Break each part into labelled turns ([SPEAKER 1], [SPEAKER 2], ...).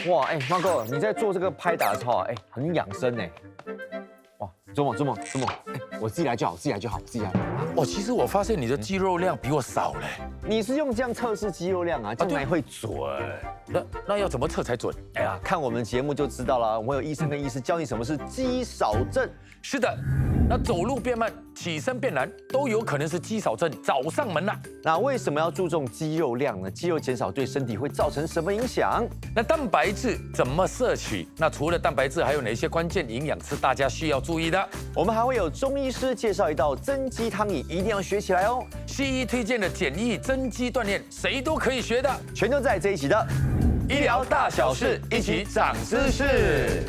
[SPEAKER 1] 哇，哎，Marco，你在做这个拍打的时候，哎，很养生哎。哇，周末，哎，我自己来就好，自己来。
[SPEAKER 2] 哦，其实我发现你的肌肉量比我少嘞。
[SPEAKER 1] 你是用这样测试肌肉量啊？这样才会准。
[SPEAKER 2] 那要怎么测才准？
[SPEAKER 1] 哎呀，看我们节目就知道了。我们有医生跟医师教你什么是肌少症。
[SPEAKER 2] 是的，那走路变慢、起身变难，都有可能是肌少症找上门了。
[SPEAKER 1] 那为什么要注重肌肉量呢？肌肉减少对身体会造成什么影响？
[SPEAKER 2] 那蛋白质怎么摄取？那除了蛋白质，还有哪些关键营养是大家需要注意的？
[SPEAKER 1] 我们还会有中医师介绍一道增肌汤饮，一定要学起来哦。
[SPEAKER 2] 西医推荐的简易增肌锻炼，谁都可以学的，
[SPEAKER 1] 全都在这一期的
[SPEAKER 2] 医疗大小事，一起长知识。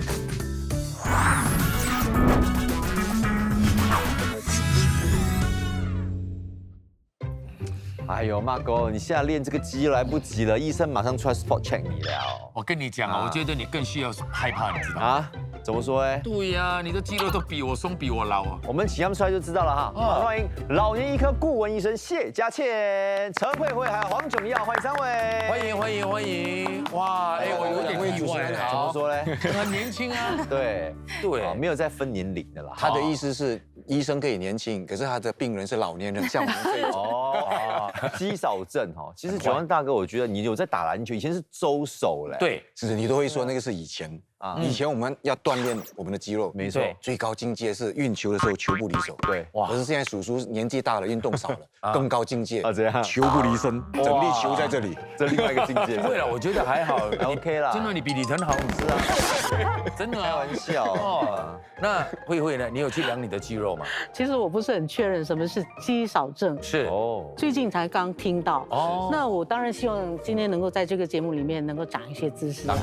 [SPEAKER 1] 哎呦，Marco，你现在练这个肌肉来不及了，医生马上出来 spot check 你了。
[SPEAKER 2] 我跟你讲啊，我觉得你更需要害怕，你知道吗？
[SPEAKER 1] 啊？怎么说哎？
[SPEAKER 2] 对呀，你的肌肉都比我松，比我老啊。
[SPEAKER 1] 我们请他们出来就知道了哈。好，欢迎老年医科顾问医生谢家倩、陈慧慧还有黄炯耀，欢迎三位。
[SPEAKER 2] 欢迎！哇，哎，我有点意外
[SPEAKER 1] 怎么说嘞？
[SPEAKER 2] 很年轻啊。
[SPEAKER 1] 对，
[SPEAKER 2] 对，
[SPEAKER 1] 没有在分年龄的啦。
[SPEAKER 3] 他的意思是医生可以年轻，可是他的病人是老年人，像我们这种。
[SPEAKER 1] 哦，肌少症哈，其实九安大哥，我觉得你有在打篮球，以前是周手嘞。
[SPEAKER 2] 对，
[SPEAKER 3] 是你都会说那个是以前啊，以前我们要锻炼我们的肌肉，
[SPEAKER 1] 没错，
[SPEAKER 3] 最高境界是运球的时候球不离手。
[SPEAKER 1] 对，
[SPEAKER 3] 哇！可是现在叔叔年纪大了，运动少了，更高境界
[SPEAKER 1] 啊，怎样？
[SPEAKER 3] 球不离身，整粒球在这里，
[SPEAKER 1] 这另外一个境界。
[SPEAKER 2] 不会了，我觉得还好
[SPEAKER 1] ，OK 啦。
[SPEAKER 2] 真的，你比李晨好，
[SPEAKER 1] 是啊，
[SPEAKER 2] 真的
[SPEAKER 1] 开玩笑哦。
[SPEAKER 2] 那慧慧呢？你有去量你的肌肉吗？
[SPEAKER 4] 其实我不是很确认什么是肌少症，
[SPEAKER 2] 是
[SPEAKER 1] 哦，
[SPEAKER 4] 最近才刚听到。
[SPEAKER 2] 哦，
[SPEAKER 4] 那我当然希望今天能够在这个节目里面能够长一些知识。
[SPEAKER 2] 当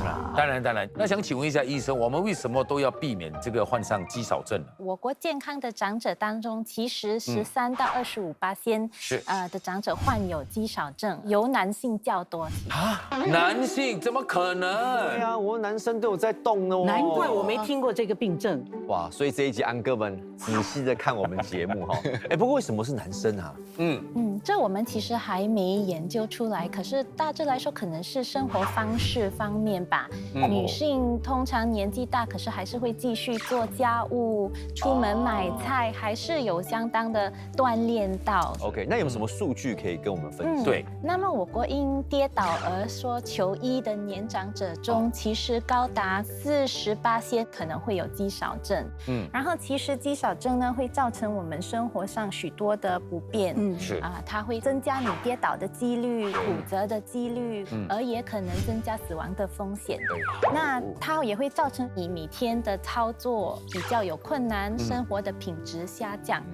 [SPEAKER 2] 然。那想请问一下医生，我们为什么都要避免这个患上肌少症呢？
[SPEAKER 5] 我国健康的长者当中，其实13到25%
[SPEAKER 2] 是
[SPEAKER 5] 的长者患有肌少症，由男性较多。
[SPEAKER 2] 啊，男性怎么可
[SPEAKER 1] 对
[SPEAKER 2] 能？
[SPEAKER 1] 啊，我男生都有在动呢。
[SPEAKER 4] 难怪我没听过这个病症。
[SPEAKER 1] 哇，所以这一集安哥们仔细的看我们节目哈。哎，不过为什么是男生啊？
[SPEAKER 5] 这我们其实还没研究出来，可是大致来说，可能是生活方式方面吧。女性通常年纪大，可是还是会继续做家务、出门买菜，还是有相当的锻炼到。
[SPEAKER 1] OK， 那有什么数据可以跟我们分享？
[SPEAKER 2] 对。
[SPEAKER 5] 那么我国因跌倒而说求医的年长者中，其实高达48%可能会有肌少症。然后其实肌少症呢，会造成我们生活上许多的不便。
[SPEAKER 2] 是
[SPEAKER 5] 它会增加你跌倒的几率、骨折的几率，而也可能增加死亡的风险。那它也会造成你每天的操作比较有困难，生活的品质下降。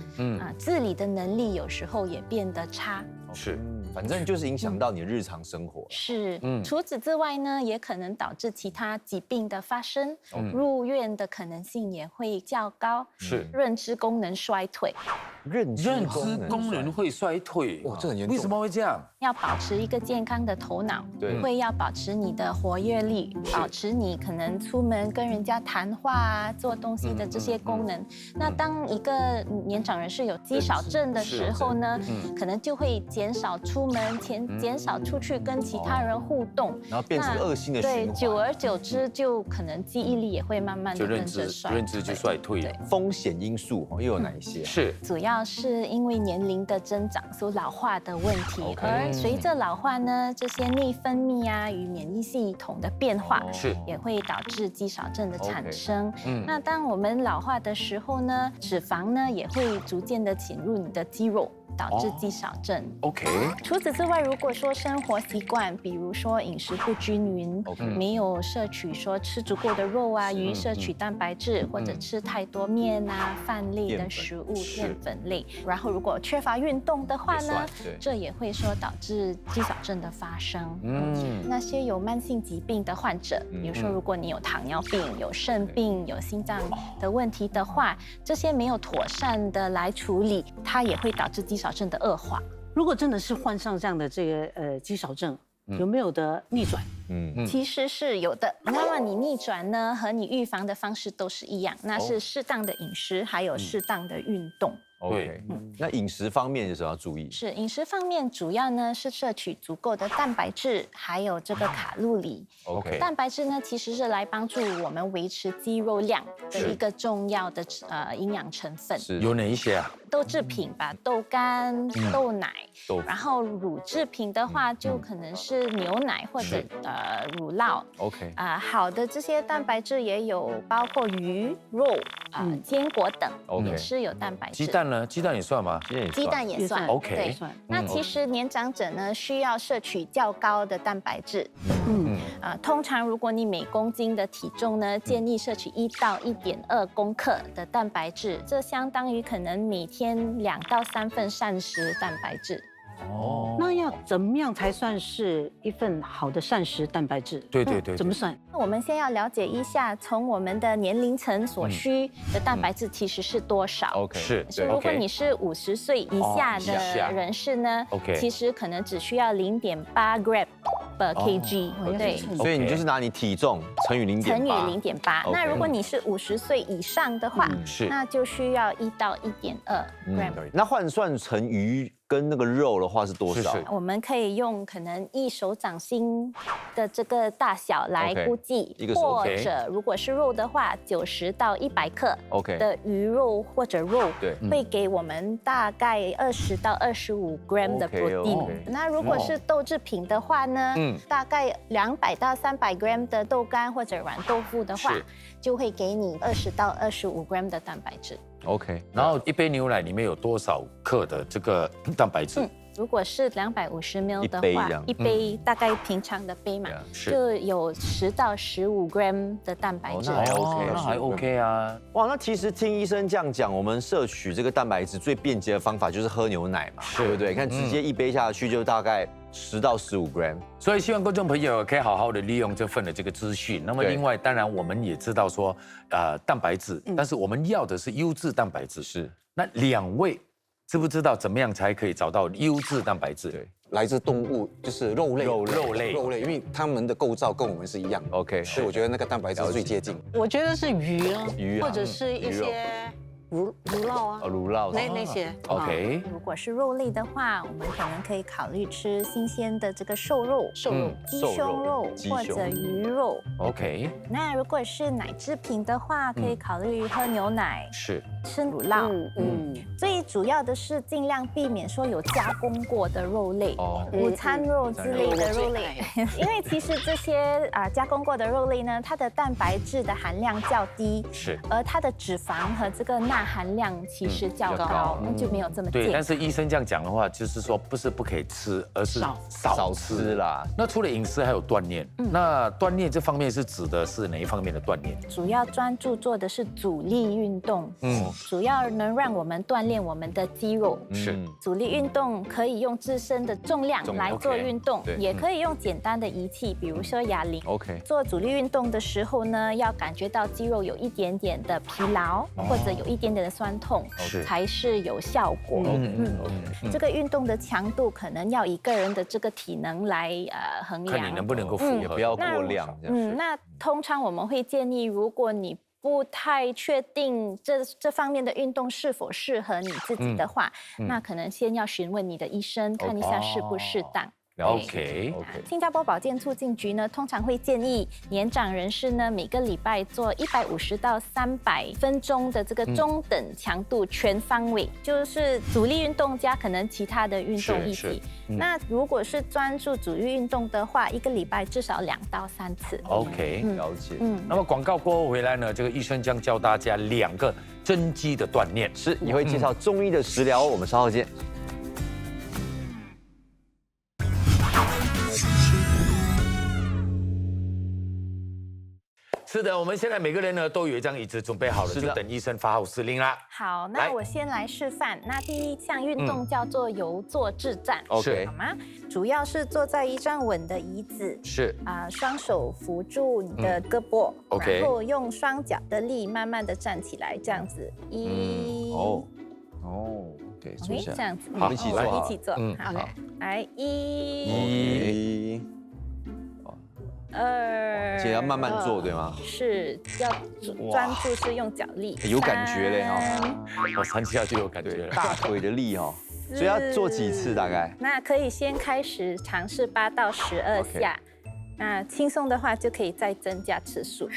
[SPEAKER 5] 自理的能力有时候也变得差。
[SPEAKER 2] 是，
[SPEAKER 1] 反正就是影响到你的日常生活。
[SPEAKER 5] 是，除此之外呢，也可能导致其他疾病的发生，入院的可能性也会较高。
[SPEAKER 2] 是，
[SPEAKER 5] 认知功能衰退，
[SPEAKER 1] 认知
[SPEAKER 2] 功能会衰退。
[SPEAKER 3] 哇，这很严重。
[SPEAKER 2] 为什么会这样？
[SPEAKER 5] 要保持一个健康的头脑，
[SPEAKER 1] 对，
[SPEAKER 5] 会要保持你的活跃力，保持你可能出门跟人家谈话啊、做东西的这些功能。那当一个年长人士有肌少症的时候呢，可能就会减少出门，减少出去跟其他人互动，
[SPEAKER 1] 然后变成恶性的循环。
[SPEAKER 5] 对，久而久之，就可能记忆力也会慢慢的跟着衰退。
[SPEAKER 2] 认知就衰退了。
[SPEAKER 1] 风险因素又有哪一些？
[SPEAKER 2] 是，
[SPEAKER 5] 主要是因为年龄的增长所老化的问题，而随着老化呢，这些内分泌啊与免疫系统的变化，
[SPEAKER 2] 是
[SPEAKER 5] 也会导致肌少症的产生。那当我们老化的时候呢，脂肪呢也会逐渐的侵入你的肌肉，导致肌少症。
[SPEAKER 2] OK。
[SPEAKER 5] 除此之外，如果说生活习惯，比如说饮食不均匀，没有摄取说吃足够的肉啊、鱼，摄取蛋白质，或者吃太多面啊、饭类的食物、淀粉类，然后如果缺乏运动的话呢，这也会说导致肌少症的发生。那些有慢性疾病的患者，比如说如果你有糖尿病、有肾病、有心脏的问题的话，这些没有妥善的来处理，它也会导致肌少症的恶化。
[SPEAKER 4] 如果真的是患上这样的这个肌少症，有没有得逆转？
[SPEAKER 5] 其实是有的。那么你逆转呢，和你预防的方式都是一样，那是适当的饮食，还有适当的运动。
[SPEAKER 1] OK，那饮食方面有什么要注意？
[SPEAKER 5] 是饮食方面，主要呢是摄取足够的蛋白质，还有这个卡路里。
[SPEAKER 1] OK，
[SPEAKER 5] 蛋白质呢其实是来帮助我们维持肌肉量的一个重要的营养成分。
[SPEAKER 1] 是
[SPEAKER 2] 有哪一些啊？
[SPEAKER 5] 豆制品吧，豆干、豆奶，
[SPEAKER 1] 豆腐
[SPEAKER 5] 然后乳制品的话就可能是牛奶或者乳酪。
[SPEAKER 1] OK，
[SPEAKER 5] 好的这些蛋白质也有包括鱼、肉、坚果等
[SPEAKER 1] OK
[SPEAKER 5] 也是有蛋白质。
[SPEAKER 2] 鸡蛋呢？鸡蛋也算吗？
[SPEAKER 5] 鸡蛋也算。
[SPEAKER 2] OK
[SPEAKER 5] 对。
[SPEAKER 4] 算
[SPEAKER 5] 那其实年长者呢需要摄取较高的蛋白质。通常如果你每公斤的体重呢，建议摄取1到1.2公克的蛋白质，这相当于可能每天2到3份膳食蛋白质。
[SPEAKER 2] 哦，
[SPEAKER 4] 那要怎么样才算是一份好的膳食蛋白质？
[SPEAKER 2] 对对对，
[SPEAKER 4] 怎么算？
[SPEAKER 5] 那我们先要了解一下，从我们的年龄层所需的蛋白质其实是多少。
[SPEAKER 1] OK，
[SPEAKER 2] 是
[SPEAKER 5] 是如果你是50岁以下
[SPEAKER 2] 以下
[SPEAKER 5] 的人士呢
[SPEAKER 2] OK
[SPEAKER 5] 其实可能只需要0.8 gram per kg，对。
[SPEAKER 1] 所以你就是拿你体重乘以0.8，
[SPEAKER 5] 乘以0.8。
[SPEAKER 1] OK
[SPEAKER 5] 那如果你是50岁以上的话，
[SPEAKER 2] 是
[SPEAKER 5] 那就需要1到1.2 gram。
[SPEAKER 1] 那换算成鱼跟那个肉的话是多少？
[SPEAKER 2] 是
[SPEAKER 5] 我们可以用可能1手掌心的这个大小来
[SPEAKER 1] OK
[SPEAKER 5] 估计
[SPEAKER 1] 一个手
[SPEAKER 5] 或者如果是肉的话，90到100克
[SPEAKER 1] OK
[SPEAKER 5] 的鱼肉或者肉，
[SPEAKER 1] 对
[SPEAKER 5] 会给我们大概20到25 gram 的
[SPEAKER 1] OK，OK
[SPEAKER 5] protein。那如果是豆制品的话呢，大概200到300 gram 的豆干或者软豆腐的话
[SPEAKER 2] 是，
[SPEAKER 5] 就会给你20到25 gram 的蛋白质。
[SPEAKER 1] OK，
[SPEAKER 2] 然后一杯牛奶里面有多少克的这个蛋白质？
[SPEAKER 5] 如果是250 ml 的话
[SPEAKER 1] 一杯这样，
[SPEAKER 5] 一杯大概平常的杯嘛，
[SPEAKER 2] 是
[SPEAKER 5] 就有10到15 gram 的蛋白质。
[SPEAKER 1] 那还 OK，
[SPEAKER 2] 那还 OK 啊。
[SPEAKER 1] 哇，那其实听医生这样讲，我们摄取这个蛋白质最便捷的方法就是喝牛奶嘛，对不对？看直接一杯下去就大概10到15 gram。
[SPEAKER 2] 所以希望观众朋友可以好好的利用这份的这个资讯。那么
[SPEAKER 1] 对
[SPEAKER 2] 另外，当然我们也知道说，蛋白质，但是我们要的是优质蛋白质。
[SPEAKER 1] 是，
[SPEAKER 2] 那2位知不知道怎么样才可以找到优质蛋白质？
[SPEAKER 1] 对，
[SPEAKER 3] 来自动物就是肉类，
[SPEAKER 2] 肉类
[SPEAKER 3] 因为它们的构造跟我们是一样的。
[SPEAKER 1] OK，
[SPEAKER 3] 所以我觉得那个蛋白质是最接近。
[SPEAKER 4] 我觉得是鱼啊，
[SPEAKER 1] 鱼啊
[SPEAKER 4] 或者是一些乳酪啊，
[SPEAKER 1] 乳酪
[SPEAKER 4] 那些。
[SPEAKER 2] OK，
[SPEAKER 5] 如果是肉类的话，我们可能可以考虑吃新鲜的这个瘦肉、鸡胸肉或者鱼肉。
[SPEAKER 2] OK，
[SPEAKER 5] 那如果是奶制品的话，可以考虑喝牛奶、
[SPEAKER 2] 是
[SPEAKER 5] 吃乳酪。最主要的是尽量避免说有加工过的肉类，午餐肉之类的肉类，因为其实这些加工过的肉类呢，它的蛋白质的含量较低，
[SPEAKER 2] 是，
[SPEAKER 5] 而它的脂肪和这个钠含量其实较高，那就没有这么
[SPEAKER 2] 对。
[SPEAKER 5] 健
[SPEAKER 2] 但是医生这样讲的话，就是说不是不可以吃，而是
[SPEAKER 1] 少吃啦。
[SPEAKER 2] 那除了饮食，还有锻炼。那锻炼这方面是指的是哪一方面的锻炼？
[SPEAKER 5] 主要专注做的是阻力运动，主要能让我们锻炼我们的肌肉。
[SPEAKER 2] 是，
[SPEAKER 5] 阻力运动可以用自身的重量来做运动，
[SPEAKER 1] 对
[SPEAKER 5] 也可以用简单的仪器，比如说哑铃。
[SPEAKER 1] OK，
[SPEAKER 5] 做阻力运动的时候呢，要感觉到肌肉有一点点的疲劳，或者有一点点的酸痛，才是有效果。这个运动的强度可能要以个人的这个体能来衡量，
[SPEAKER 2] 看你能不能够符合，
[SPEAKER 1] 也不要过量。
[SPEAKER 5] 那通常我们会建议，如果你不太确定这方面的运动是否适合你自己的话，那可能先要询问你的医生，看一下适不适当。
[SPEAKER 2] OK，
[SPEAKER 5] 新加坡保健促进局呢，通常会建议年长人士呢，每个礼拜做150到300分钟的这个中等强度全方位，就是阻力运动加可能其他的运动一起。那如果是专注阻力运动的话，一个礼拜至少2到3次。
[SPEAKER 2] OK，
[SPEAKER 1] 了解。
[SPEAKER 2] 那么广告过后回来呢，这个医生将教大家2个增肌的锻炼，
[SPEAKER 1] 是也会介绍中医的食疗，我们稍后见。
[SPEAKER 2] 是的，我们现在每个人呢都有一张椅子准备好了，就等医生发号施令啦。
[SPEAKER 5] 好，那我先来示范。那第一项运动叫做游坐至站，
[SPEAKER 1] 是
[SPEAKER 5] 好吗？主要是坐在一张稳的椅子，
[SPEAKER 2] 是
[SPEAKER 5] 双手扶住你的胳膊，
[SPEAKER 2] OK
[SPEAKER 5] 然后用双脚的力慢慢的站起来，这样子，
[SPEAKER 3] 对，坐下。
[SPEAKER 5] 这样子，
[SPEAKER 1] 好，一起做，
[SPEAKER 5] 一起做，好，来
[SPEAKER 3] 1
[SPEAKER 1] 而且要慢慢做，对吗？
[SPEAKER 5] 是要专注，是用脚力，
[SPEAKER 1] 有感觉嘞哦，
[SPEAKER 2] 我3下就有感觉了。
[SPEAKER 1] 大腿的力哦，所以要做几次大概？
[SPEAKER 5] 那可以先开始尝试8到12下，那轻松的话就可以再增加次数。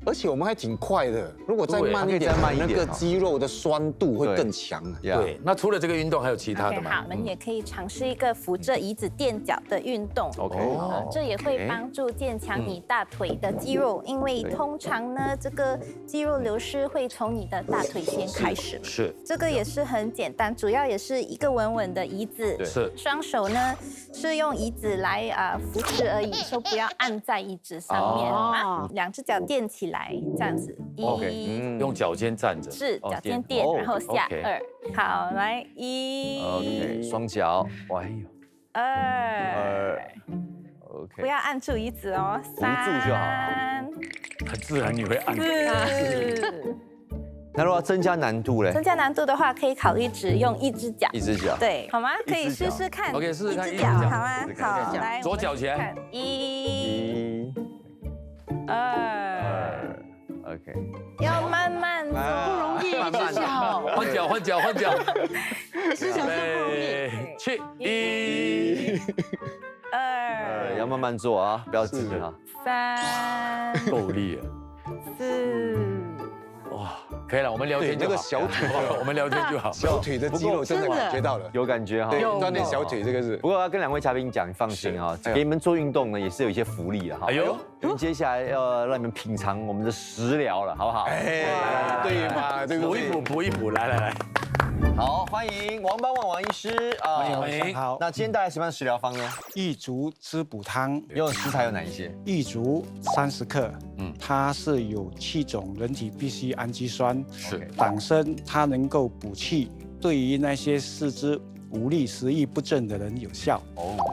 [SPEAKER 3] 而且我们还挺快的，如果再慢一点，那个肌肉的酸度会更强。
[SPEAKER 2] 对，那除了这个运动，还有其他的吗？
[SPEAKER 5] 好，我们也可以尝试一个扶着椅子垫脚的运动。
[SPEAKER 2] OK，
[SPEAKER 5] 这也会帮助健强你大腿的肌肉，因为通常呢，这个肌肉流失会从你的大腿先开始。
[SPEAKER 2] 是，
[SPEAKER 5] 这个也是很简单，主要也是一个稳稳的椅子。
[SPEAKER 2] 是，
[SPEAKER 5] 双手呢是用椅子来扶持而已，说不要按在椅子上面啊，2只脚垫起来。这样子
[SPEAKER 2] ，OK， 用脚尖站着，
[SPEAKER 5] 是脚尖垫，然后下2，好，来1
[SPEAKER 1] ，OK， 双脚，
[SPEAKER 2] 哎呦
[SPEAKER 5] ，2
[SPEAKER 1] ，OK，
[SPEAKER 5] 不要按住椅子哦
[SPEAKER 1] 扶住就好，
[SPEAKER 2] 很自然你会按。
[SPEAKER 5] 4。
[SPEAKER 1] 那如果要增加难度嘞？
[SPEAKER 5] 增加难度的话，可以考虑只用1只脚，
[SPEAKER 1] 一只脚，
[SPEAKER 5] 对，好吗？可以试试看
[SPEAKER 2] ，OK， 试试看
[SPEAKER 5] 1只脚，好吗？好，来，
[SPEAKER 2] 左脚前
[SPEAKER 5] ，1、2。
[SPEAKER 1] OK，
[SPEAKER 5] 要慢慢做，
[SPEAKER 4] 不容易，一只脚，
[SPEAKER 2] 换脚，
[SPEAKER 4] 一只脚真不容易。
[SPEAKER 2] 去1、
[SPEAKER 5] 2，
[SPEAKER 1] 要慢慢做啊，不要急哈。
[SPEAKER 5] 3、
[SPEAKER 2] 够力了。
[SPEAKER 5] 4。
[SPEAKER 2] 哇，可以了，我们聊天就好。
[SPEAKER 3] 那个小腿，
[SPEAKER 2] 我们聊天就好。
[SPEAKER 3] 小腿的肌肉真的感觉到了，
[SPEAKER 1] 有感觉哈。
[SPEAKER 3] 对，锻炼小腿这个是。
[SPEAKER 1] 不过要跟2位嘉宾讲，放心啊，给你们做运动呢也是有一些福利的哈。
[SPEAKER 2] 哎呦，
[SPEAKER 1] 接下来要让你们品尝我们的食疗了，好不好？
[SPEAKER 3] 哎，对嘛，对不对？
[SPEAKER 2] 补一补，来。
[SPEAKER 1] 好，欢迎王邦王医师啊，
[SPEAKER 2] 欢迎。
[SPEAKER 6] 好，
[SPEAKER 1] 那今天带来什么样的食疗方呢？
[SPEAKER 6] 益足滋补汤，
[SPEAKER 1] 用的食材有哪一些？
[SPEAKER 6] 益足30克，它是有7种人体必需氨基酸，
[SPEAKER 2] 是
[SPEAKER 6] 党参它能够补气，对于那些四肢无力、食欲不振的人有效。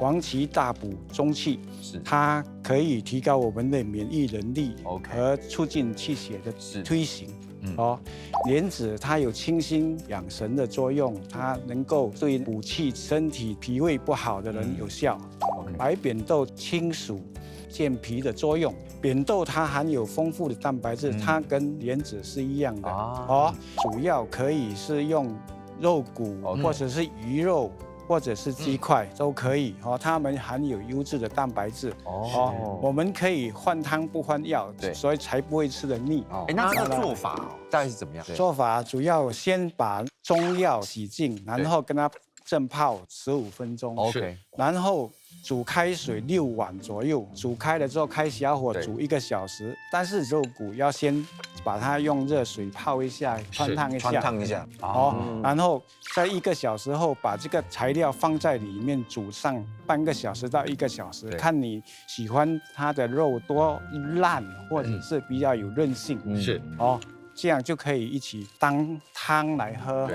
[SPEAKER 6] 黄芪大补中气，
[SPEAKER 1] 是
[SPEAKER 6] 它可以提高我们的免疫能力
[SPEAKER 1] OK
[SPEAKER 6] 和促进气血的
[SPEAKER 1] 是
[SPEAKER 6] 推行。莲子它有清心养神的作用，它能够对补气身体脾胃不好的人有效。白扁豆清暑健脾的作用，扁豆它含有丰富的蛋白质，它跟莲子是一样的主要可以是用肉骨或者是鱼肉。或者是鸡块都可以它们含有优质的蛋白质我们可以换汤不换药，所以才不会吃得腻。
[SPEAKER 1] 那这个做法大概是怎么样？
[SPEAKER 6] 做法主要先把中药洗净，然后跟它浸泡15分钟
[SPEAKER 1] ，OK，
[SPEAKER 6] 然后煮开水6碗左右，煮开了之后开小火煮1个小时，但是肉骨要先把它用热水泡一下，穿烫一下，然后在1个小时后把这个材料放在里面煮上半个小时到1个小时，看你喜欢它的肉多烂或者是比较有韧性，
[SPEAKER 2] 是
[SPEAKER 6] 这样就可以一起当汤来喝，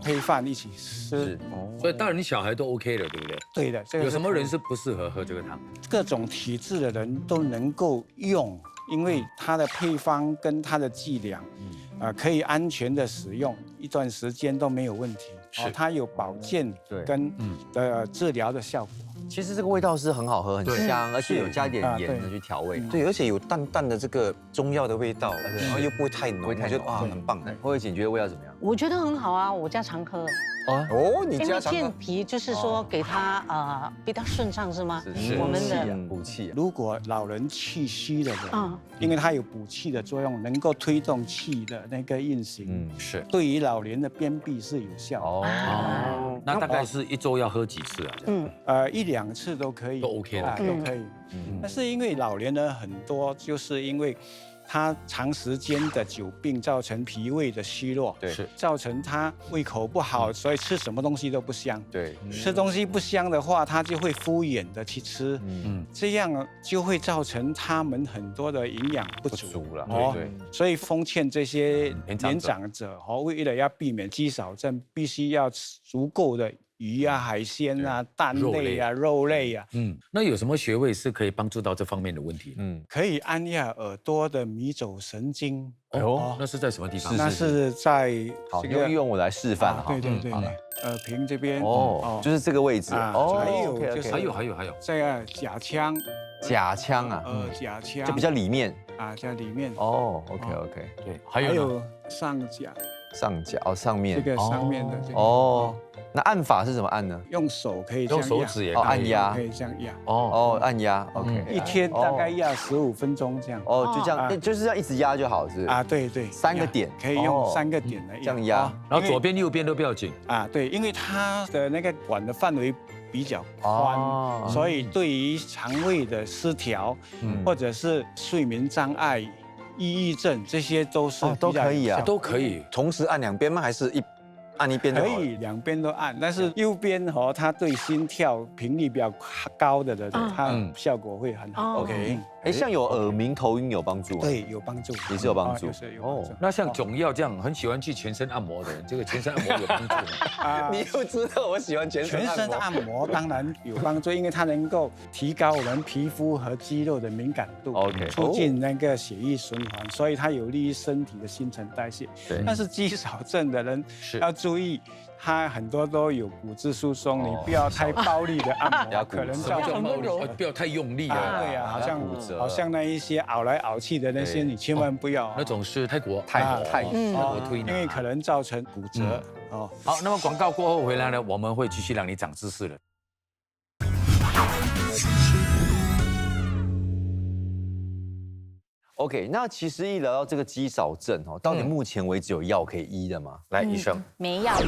[SPEAKER 6] 配饭一起吃。
[SPEAKER 2] 所以大人小孩都 OK 的，对不对？
[SPEAKER 6] 对的，
[SPEAKER 2] 有什么人是不适合喝这个汤？
[SPEAKER 6] 各种体质的人都能够用，因为它的配方跟它的剂量，可以安全的使用一段时间都没有问题。它有保健跟治疗的效果。
[SPEAKER 1] 其实这个味道是很好喝，很香，而且有加一点盐的去调味。
[SPEAKER 3] 对，而且有淡淡的这个中药的味道，然后又不会太浓，我觉得哇很棒。
[SPEAKER 1] 慧慧姐，你觉得味道怎么样？
[SPEAKER 4] 我觉得很好啊，我家常喝。
[SPEAKER 3] 你
[SPEAKER 4] 因为
[SPEAKER 3] 家常喝？
[SPEAKER 4] 健脾就是说给它比较顺畅是吗？我们的
[SPEAKER 1] 补气。
[SPEAKER 6] 如果老人气虚的人，因为它有补气的作用，能够推动气的那个运行，
[SPEAKER 2] 是
[SPEAKER 6] 对于老年的便秘是有效的。
[SPEAKER 2] 那大概是1周要喝几次啊？
[SPEAKER 6] 1、2次都可以，
[SPEAKER 2] 都 OK 了，
[SPEAKER 6] 都可以。但是因为老年人很多，就是因为他长时间的久病造成脾胃的虚弱，造成他胃口不好，所以吃什么东西都不香。吃东西不香的话，他就会敷衍的去吃，这样就会造成他们很多的营养不足了。所以奉劝这些年长者为了要避免肌少症，必须要吃足够的鱼啊、海鲜啊、蛋类啊、肉类啊。
[SPEAKER 2] 那有什么穴位是可以帮助到这方面的问题？
[SPEAKER 6] 可以按压耳朵的迷走神经。
[SPEAKER 2] 那是在什么地方？
[SPEAKER 6] 那是在
[SPEAKER 1] 好，用我来示范哈。
[SPEAKER 6] 对，耳屏这边。
[SPEAKER 1] 就是这个位置。
[SPEAKER 6] 还有就是
[SPEAKER 2] 还有
[SPEAKER 6] 这个甲腔、
[SPEAKER 1] 甲腔啊，
[SPEAKER 6] 甲腔
[SPEAKER 1] 就比较里面
[SPEAKER 6] 啊，在里面。
[SPEAKER 1] 哦。OK，
[SPEAKER 2] 对，
[SPEAKER 6] 还有上甲，
[SPEAKER 1] 上甲哦，上面
[SPEAKER 6] 这个上面的这个
[SPEAKER 1] 哦。那按法是怎么按呢？
[SPEAKER 6] 用手可以这
[SPEAKER 2] 用
[SPEAKER 6] 样压，
[SPEAKER 2] 手指也
[SPEAKER 1] 按压
[SPEAKER 6] 可以这样压。
[SPEAKER 1] 哦，按压 OK。
[SPEAKER 6] 一天大概压15分钟这样。
[SPEAKER 1] 哦，就这样，就是要一直压就好，是
[SPEAKER 6] 啊，对对
[SPEAKER 1] ，3个点
[SPEAKER 6] 可以用3个点来压
[SPEAKER 1] 这样压，
[SPEAKER 2] 然后左边右边都不要紧
[SPEAKER 6] 啊，对，因为它的那个管的范围比较宽，所以对于肠胃的失调，或者是睡眠障碍、抑郁症这些都是
[SPEAKER 1] 都可以啊，
[SPEAKER 2] 都可以
[SPEAKER 3] 同时按2边吗？还是按一边就好了？
[SPEAKER 6] 可以2边都按，但是右边它对心跳频率比较高的人，它效果会很好。OK，
[SPEAKER 1] 像有耳鸣、头晕有帮助吗？
[SPEAKER 6] 对，有帮助，
[SPEAKER 1] 也是有帮助。
[SPEAKER 2] 那像囧耀这样很喜欢去全身按摩的人，这个全身按摩有帮助吗？
[SPEAKER 3] 你又知道我喜欢全身
[SPEAKER 6] 按摩，当然有帮助，因为它能够提高我们皮肤和肌肉的敏感度，促进那个血液循环，所以它有利于身体的新陈代谢。但是肌少症的人要注意。它很多都有骨质疏松，你不要太暴力的按摩，可能造成
[SPEAKER 2] 不要太用力啊。
[SPEAKER 6] 对呀，好像那一些熬来熬去的那些，你千万不要。
[SPEAKER 2] 那种是泰国
[SPEAKER 6] 因为可能造成骨折。
[SPEAKER 2] 好，那么广告过后回来呢，我们会继续让你长知识的。
[SPEAKER 1] OK， 那其实一聊到这个肌少症到底目前为止有药可以医的吗？
[SPEAKER 2] 来，医生，
[SPEAKER 5] 没药吃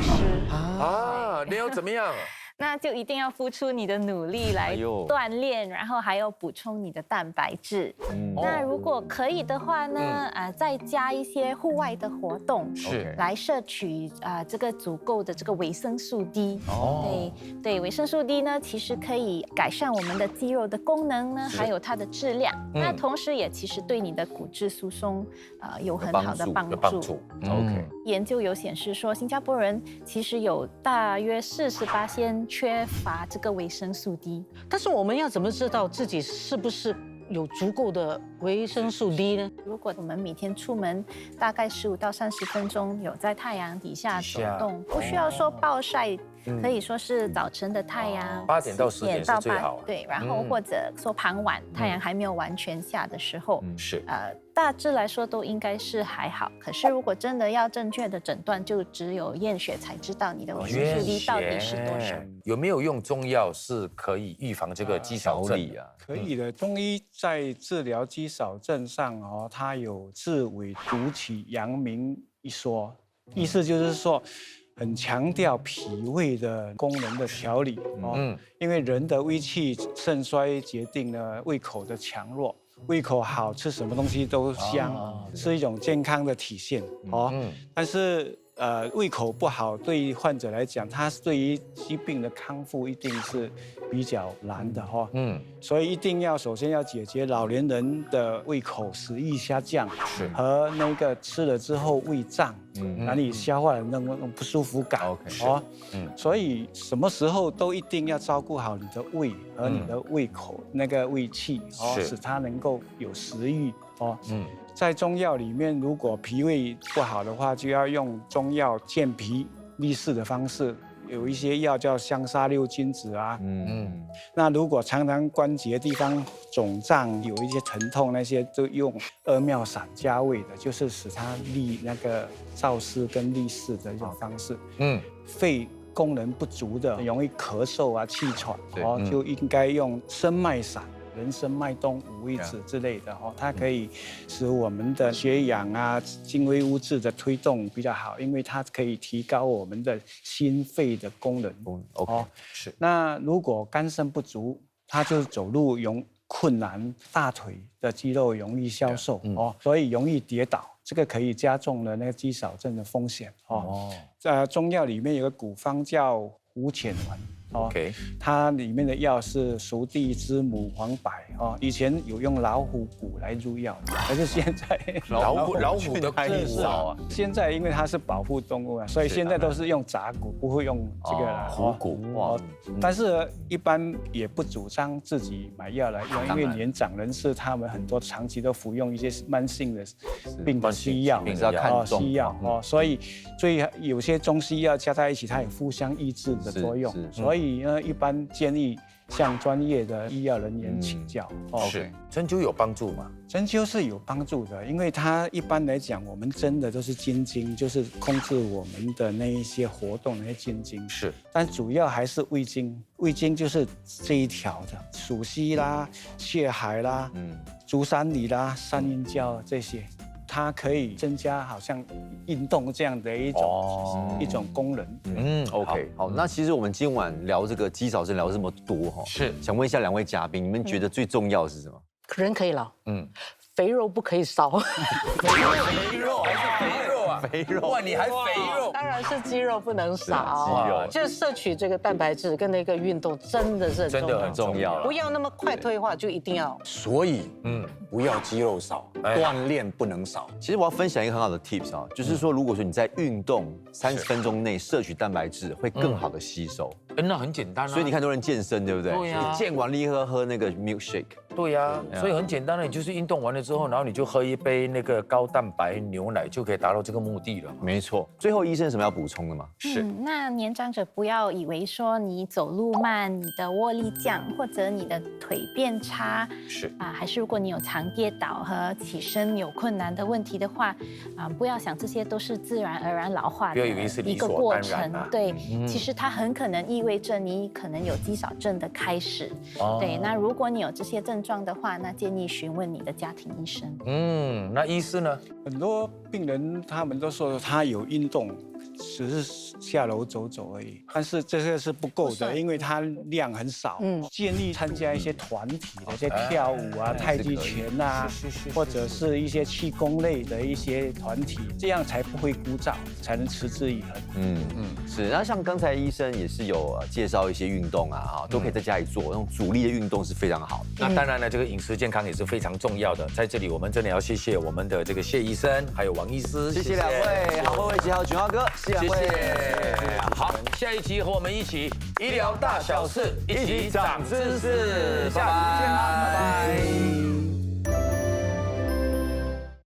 [SPEAKER 2] 啊，你要怎么样？
[SPEAKER 5] 那就一定要付出你的努力来锻炼，然后还要补充你的蛋白质。那如果可以的话呢，再加一些户外的活动，来摄取这个足够的这个维生素 D。对，维生素 D 呢，其实可以改善我们的肌肉的功能呢，还有它的质量。那同时也其实对你的骨质疏松有很好的帮助。
[SPEAKER 1] OK，
[SPEAKER 5] 研究有显示说，新加坡人其实有大约48%缺乏这个维生素 D。
[SPEAKER 4] 但是我们要怎么知道自己是不是有足够的维生素 D 呢？
[SPEAKER 5] 如果我们每天出门大概15到30分钟，有在太阳底下走动，不需要说暴晒。可以说是早晨的太阳
[SPEAKER 2] ，8点到10点是最好。
[SPEAKER 5] 对，然后或者说傍晚太阳还没有完全下的时候，
[SPEAKER 2] 是
[SPEAKER 5] 大致来说都应该是还好。可是如果真的要正确的诊断，就只有验血才知道你的维生素 D 到底是多少。
[SPEAKER 2] 有没有用中药是可以预防这个肌少症
[SPEAKER 1] 啊？
[SPEAKER 6] 可以的，中医在治疗肌少症上它有治伪毒起阳明一说，意思就是说。很强调脾胃的功能的调理因为人的胃气盛衰决定了胃口的强弱，胃口好吃什么东西都香，是一种健康的体现但是胃口不好，对于患者来讲，他对于疾病的康复一定是比较难的所以一定要首先要解决老年人的胃口食欲下降，和那个吃了之后胃胀，难以消化的那种不舒服感所以什么时候都一定要照顾好你的胃和你的胃口那个胃气使它能够有食欲在中药里面，如果脾胃不好的话，就要用中药健脾利湿的方式。有一些药叫香砂六君子那如果常常关节地方肿胀，有一些疼痛，那些就用2妙散加味的，就是使它利那个燥湿跟利湿的一种方式。肺功能不足的，容易咳嗽气喘就应该用生脉散。人参、麦冬、五味子之类的它可以使我们的血氧精微物质的推动比较好，因为它可以提高我们的心肺的功能。
[SPEAKER 2] 是。
[SPEAKER 6] 那如果肝肾不足，它就走路困难，大腿的肌肉容易消瘦所以容易跌倒，这个可以加重了那个肌少症的风险中药里面有个古方叫胡潜丸。它里面的药是熟地知母黄柏以前有用老虎骨来入药，可是现在
[SPEAKER 2] 老虎的
[SPEAKER 6] 很少现在因为它是保护动物所以现在都是用杂骨，不会用这个
[SPEAKER 2] 虎骨
[SPEAKER 6] 但是一般也不主张自己买药来用，因为年长人士他们很多长期都服用一些慢性的病的西药，西药所以有些中西药加在一起，它有互相抑制的作用，所以呢，一般建议向专业的医药人员请教。
[SPEAKER 2] 是针灸有帮助吗？
[SPEAKER 6] 针灸是有帮助的，因为它一般来讲，我们针的都是筋经，就是控制我们的那一些活动那些筋经。
[SPEAKER 2] 是，
[SPEAKER 6] 但主要还是胃经，胃经就是这一条的，属溪啦、血海啦、足三里啦、三阴交这些。它可以增加好像运动这样的一种功能。
[SPEAKER 1] OK， 好，那其实我们今晚聊这个肌少症聊这么多哈，
[SPEAKER 2] 是
[SPEAKER 1] 想问一下两位嘉宾，你们觉得最重要的是什么？
[SPEAKER 4] 人可以老，肥肉不可以少。
[SPEAKER 2] 肥肉还是肥肉啊？
[SPEAKER 1] 肥肉
[SPEAKER 2] 哇，你还肥肉？
[SPEAKER 4] 当然是肌肉不能少，
[SPEAKER 1] 肌肉
[SPEAKER 4] 就摄取这个蛋白质跟那个运动真的是
[SPEAKER 2] 很重要，
[SPEAKER 4] 不要那么快退化，就一定要。
[SPEAKER 3] 所以不要肌肉少，锻炼不能少。
[SPEAKER 1] 其实我要分享一个很好的 tips 啊，就是说如果说你在运动30分钟内摄取蛋白质，会更好的吸收。
[SPEAKER 2] 那很简单啊。
[SPEAKER 1] 所以你看很多人健身，对不对？
[SPEAKER 2] 对呀。
[SPEAKER 1] 你健完立刻喝那个 milkshake。
[SPEAKER 2] 对呀，所以很简单的，你就是运动完了之后，然后你就喝一杯那个高蛋白牛奶，就可以达到这个目的了。
[SPEAKER 1] 没错。最后医生有什么要补充的吗？
[SPEAKER 2] 是。
[SPEAKER 5] 那年长者不要以为说你走路慢、你的握力降，或者你的腿变差，还是如果你有常跌倒和起身有困难的问题的话，不要想这些都是自然而然老化的一个过程。对，其实它很可能意味着你可能有肌少症的开始。对，那如果你有这些症状的话，那建议询问你的家庭医生。
[SPEAKER 2] 那医师呢？
[SPEAKER 6] 很多病人他们都说他有运动，只是下楼走走而已，但是这个是不够的，因为它量很少。建议参加一些团体的，一些跳舞啊、太极拳啊，或者是一些气功类的一些团体，这样才不会枯燥，才能持之以恒。
[SPEAKER 1] 是。那像刚才医生也是有介绍一些运动啊，都可以在家里做，那种阻力的运动是非常好。
[SPEAKER 2] 那当然呢，这个饮食健康也是非常重要的。在这里，我们真的要谢谢我们的这个谢医生，还有王医师，
[SPEAKER 1] 谢谢两位，好，慧慧姐，还有群豪哥，谢谢。
[SPEAKER 2] 好，下一集和我们一起医疗大小事，一起长知识，下